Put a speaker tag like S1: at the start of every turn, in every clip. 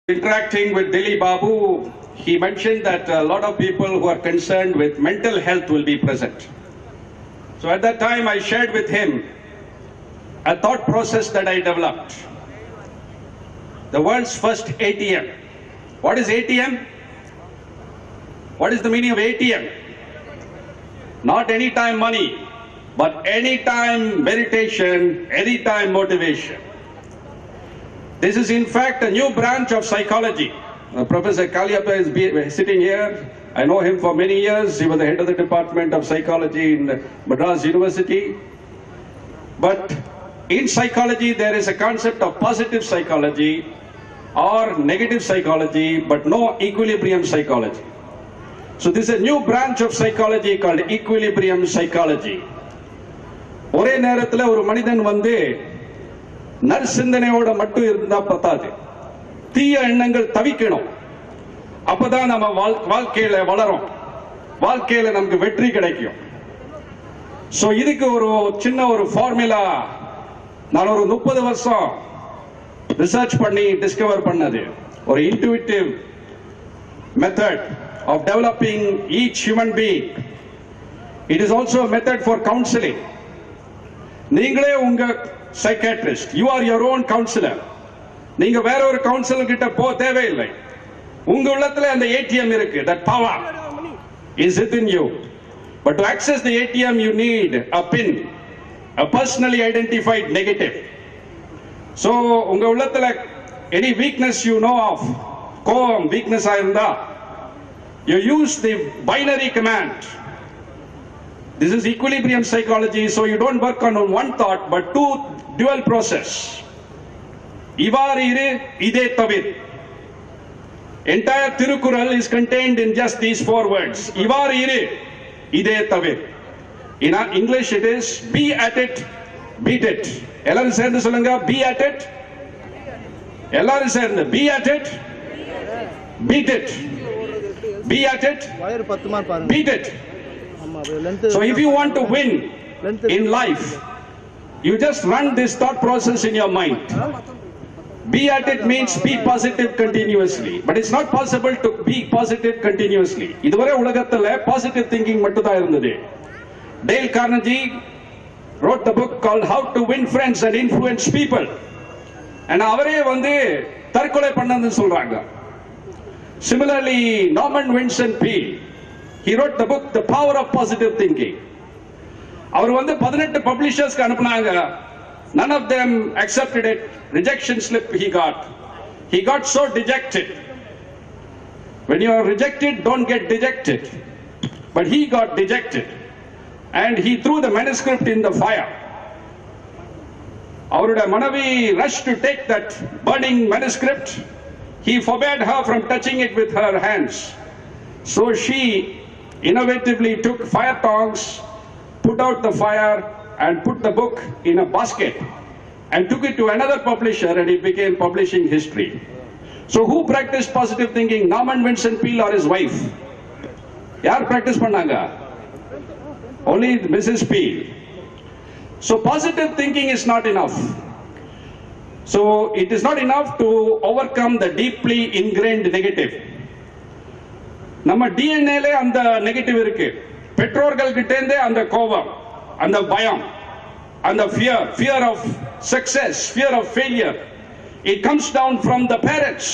S1: Interacting with Delhi Babu, he mentioned that a lot of people who are concerned with mental health will be present. So at that time I shared with him a thought process that I developed. The world's first ATM. What is ATM? What is the meaning of ATM? Not anytime money, but anytime meditation, anytime motivation. This is in fact a new branch of psychology. Professor Kalyappa is sitting here. I know him for many years. He was the head of the Department of Psychology in Madras University. But in psychology, there is a concept of positive psychology or negative psychology, but no equilibrium psychology. So this is a new branch of psychology called equilibrium psychology. ஒரே நேரத்தில் ஒரு மனிதன் நற்சிந்தனையோட மட்டும் இருந்தா பத்தாது, தீய எண்ணங்கள் தவிக்கணும். அப்பதான் நம்ம வாழ்க்கையில வளரும், வாழ்க்கையில நமக்கு வெற்றி கிடைக்கும். சோ இதுக்கு ஒரு சின்ன ஒரு ஃபார்முலா நான் ஒரு 30 வருஷம் ரிசர்ச் பண்ணி டிஸ்கவர் பண்ணது. ஒரு intuitive method of developing each human being. It is also method for counselling. நீங்களே உங்க psychiatrist, you are your own counselor. நீங்க வேற ஒரு கவுன்சிலர் கிட்ட போ தேவையில்லை. உங்க உள்ளத்துல அந்த ATM இருக்கு. That power is within you. But to access the ATM you need a pin, a personally identified negative. So உங்க உள்ளத்துல any weakness you know of, கோபம் weakness ஆயிருந்தா, you use the binary command. This is equilibrium psychology, so you don't work on one thought but two dual process. இவ்வாறு இரு, இதே தவிர். Entire Tirukural is contained in just these 4 words. இவ்வாறு இரு, இதே தவிர். In English it is be at it, beat it. எல்லாரும் சேர்ந்து சொல்லுங்க, be at it. எல்லாரும் சேர்ந்து be at it, beat it. Be at it, beat it. So if you want to win in life, you just run this thought process in your mind. Be at it means be positive continuously, but it's not possible to be positive continuously. இதுவரை உலகத்துல positive thinking மட்டும் தான் இருந்தது. Dale Carnegie wrote the book called How to Win Friends and Influence People, and அவரே தற்கொலை பண்ணதுன்னு சொல்றாங்க. Similarly, Norman Vincent Peale, he wrote the book The Power of Positive Thinking. அவர் 18 பப்ளிஷர்ஸ்க்கு அனுப்புனாங்க. None of them accepted it. Rejection slip he got. He got so dejected. When you are rejected, don't get dejected. But he got dejected and he threw the manuscript in the fire. அவருடைய மனைவி rushed to take that burning manuscript. He forbade her from touching it with her hands. So she innovatively took fire tongs, put out the fire and put the book in a basket and took it to another publisher, and it became publishing history. So who practiced positive thinking? Norman Vincent Peale or his wife? Yaar practice pannanga? Only Mrs. Peale. So positive thinking is not enough. So it is not enough to overcome the deeply ingrained negative. நம்ம டிஎன்ஏல அந்த negative இருக்கு. பெற்றோர்கள் கிட்டேந்தே அந்த கோபம், அந்த பயம், அந்த fear of success, fear of failure, it comes down from the parents.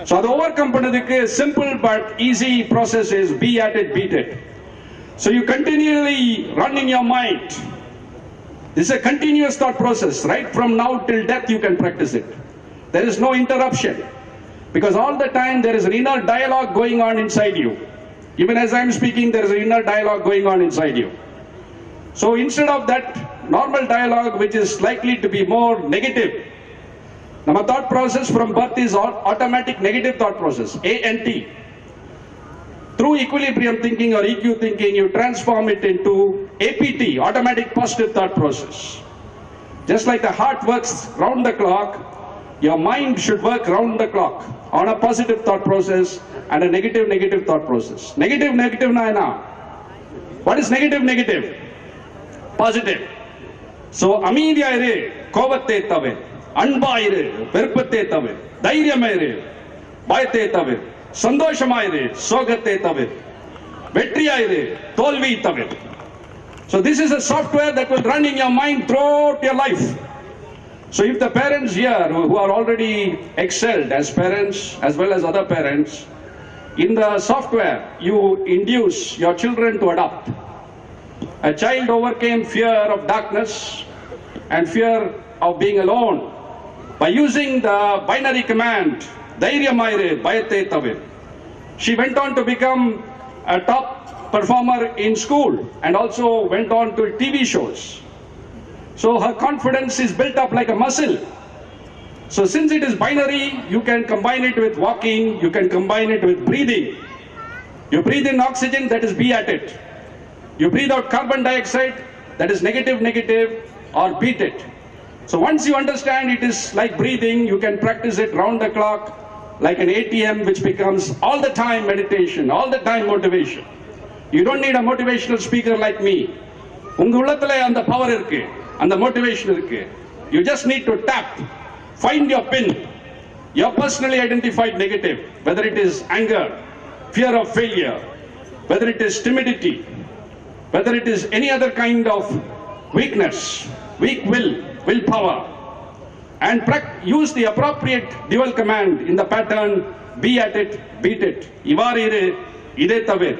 S1: So அதை overcome பண்ணதுக்கு simple but easy process is be at it, beat it. So you continually run in your mind. This is a continuous thought process. Right from now till death you can practice it. There is no interruption, because all the time there is an inner dialogue going on inside you. Even as I am speaking, there is an inner dialogue going on inside you. So instead of that normal dialogue, which is likely to be more negative, our thought process from birth is automatic negative thought process, ANT. Through equilibrium thinking or EQ thinking, you transform it into APT, automatic positive thought process. Just like the heart works round the clock, your mind should work round the clock on a positive thought process and a negative thought process. Negative na ena. What is negative? Positive. So அமைதியா இரு, கோபத்தை தவிர, அன்பாயிரு, வெறுப்பத்தை தவிர, தைரியமாயிரு, பயத்தை தவிர, சந்தோஷமாயிரு சோகத்தை தவிர, வெற்றியாயிரு தோல்வி தவிர. So this is a software that will run in your mind throughout your life. So if the parents here who are already excelled as parents as well as other parents, in the software you induce your children to adopt. A child overcame fear of darkness and fear of being alone by using the binary command, Dhairyamayire Bayate Tavir. She went on to become a top performer in school and also went on to TV shows. So her confidence is built up like a muscle. So since it is binary, you can combine it with walking, you can combine it with breathing. You breathe in oxygen, that is be at it. You breathe out carbon dioxide, that is negative, negative, or beat it. So once you understand it is like breathing, you can practice it round the clock like an ATM, which becomes all the time meditation, all the time motivation. You don't need a motivational speaker like me. உங்க உள்ளத்துல அந்த power இருக்கு, அந்த motivation இருக்கு. You just need to tap, find your pin, your personally identified negative, whether it is anger, fear of failure, whether it is timidity, whether it is any other kind of weakness, weak willpower, and use the appropriate dual command in the pattern, be at it, beat it, ivarire ide tavir,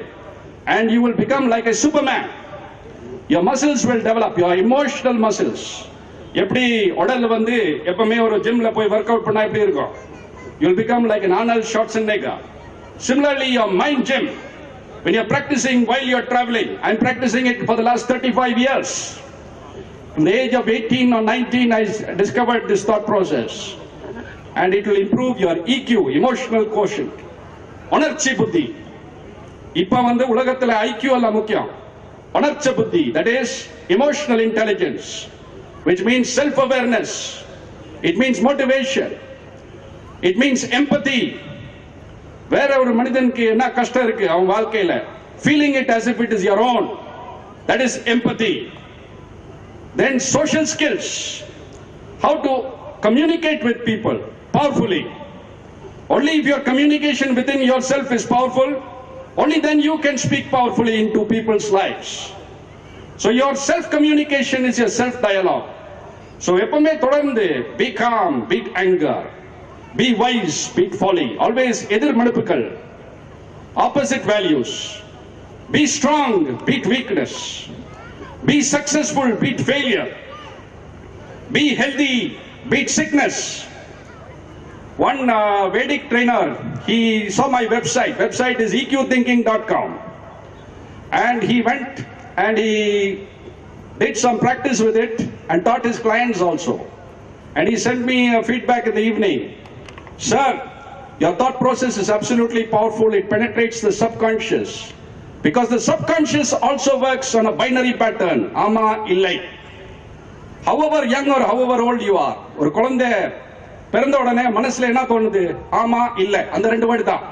S1: and you will become like a Superman. Your muscles will develop, your emotional muscles. எப்படி உடல் வந்து எப்பவுமே ஒரு ஜிம்ல போய் work out பண்ணா எப்படி இருக்கும்? You will become like an Arnold Schwarzenegger. Similarly, your mind gym, when you're practicing while you're traveling, I'm practicing it for the last 35 years. From the age of 18 or 19, I discovered this thought process. And it will improve your EQ, emotional quotient. உணர்ச்சி புத்தி. இப்ப வந்து உலகத்துல IQ அல்ல முக்கியம். உணர்ச்சி புத்தி, that is emotional intelligence, which means self-awareness. It means motivation. It means empathy. வேற ஒரு மனிதனுக்கு என்ன கஷ்டம் இருக்கு அவன் வாழ்க்கையில, feeling it as if it is your own, that is empathy. Then social skills, how to communicate with people powerfully. Only if your communication within yourself is powerful, only then you can speak powerfully into people's lives. So your self-communication is your self-dialogue. So எப்பவுமே தொடர்ந்து be calm, beat anger, be wise, beat folly. Always எதிர் மதிப்புகள், opposite values. Be strong, beat weakness. Be successful, beat failure. Be healthy, beat sickness. One Vedic trainer, he saw my website. Website is eqthinking.com. And he went and he did some practice with it and taught his clients also. And he sent me a feedback in the evening. Sir, your thought process is absolutely powerful. It penetrates the subconscious. Because the subconscious also works on a binary pattern. Ama illai. However young or however old you are, ஒரு குழந்தை பிறந்த உடனே மனசுல என்ன தோணுது? ஆமா இல்ல, அந்த ரெண்டு வேர்டு தான்.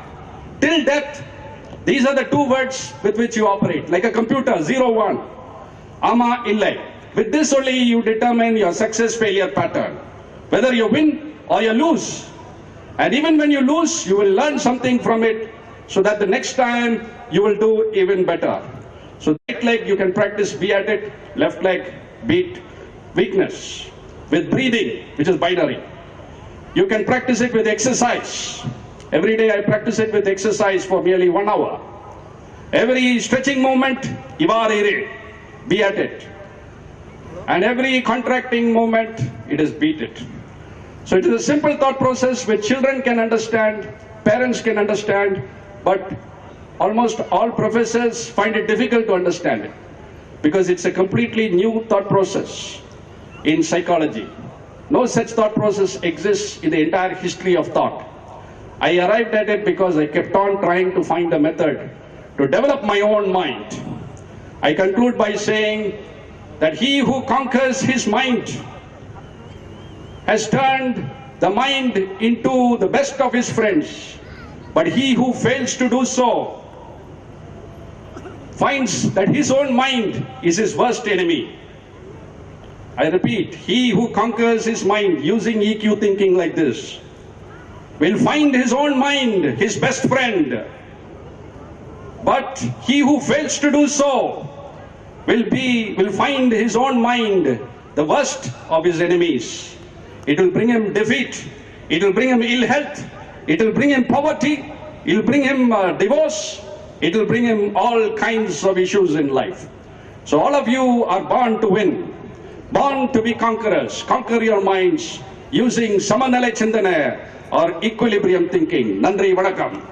S1: Till death, these are the two words with which you operate, like a computer, 0 1. ஆமா இல்ல. With this only you determine your success failure pattern, whether you win or you lose. And even when you lose, you will learn something from it, so that the next time you will do even better. So right leg you can practice be at it, left leg beat weakness with breathing, which is binary. You can practice it with exercise. Every day I practice it with exercise for nearly 1 hour. Every stretching movement, ivarire, be at it. And every contracting movement, it is beat it. So it is a simple thought process which children can understand, parents can understand, but almost all professors find it difficult to understand it, because it's a completely new thought process in psychology. No such thought process exists in the entire history of thought. I arrived at it because I kept on trying to find a method to develop my own mind. I conclude by saying that he who conquers his mind has turned the mind into the best of his friends, but he who fails to do so finds that his own mind is his worst enemy. I repeat, he who conquers his mind using EQ thinking like this will find his own mind his best friend. But he who fails to do so will find his own mind the worst of his enemies. It will bring him defeat. It will bring him ill health. It will bring him poverty. It will bring him divorce. It will bring him all kinds of issues in life. So all of you are born to win, born to be conquerors. Conquer your minds using samanala chindana or equilibrium thinking. Nandri Vanakkam.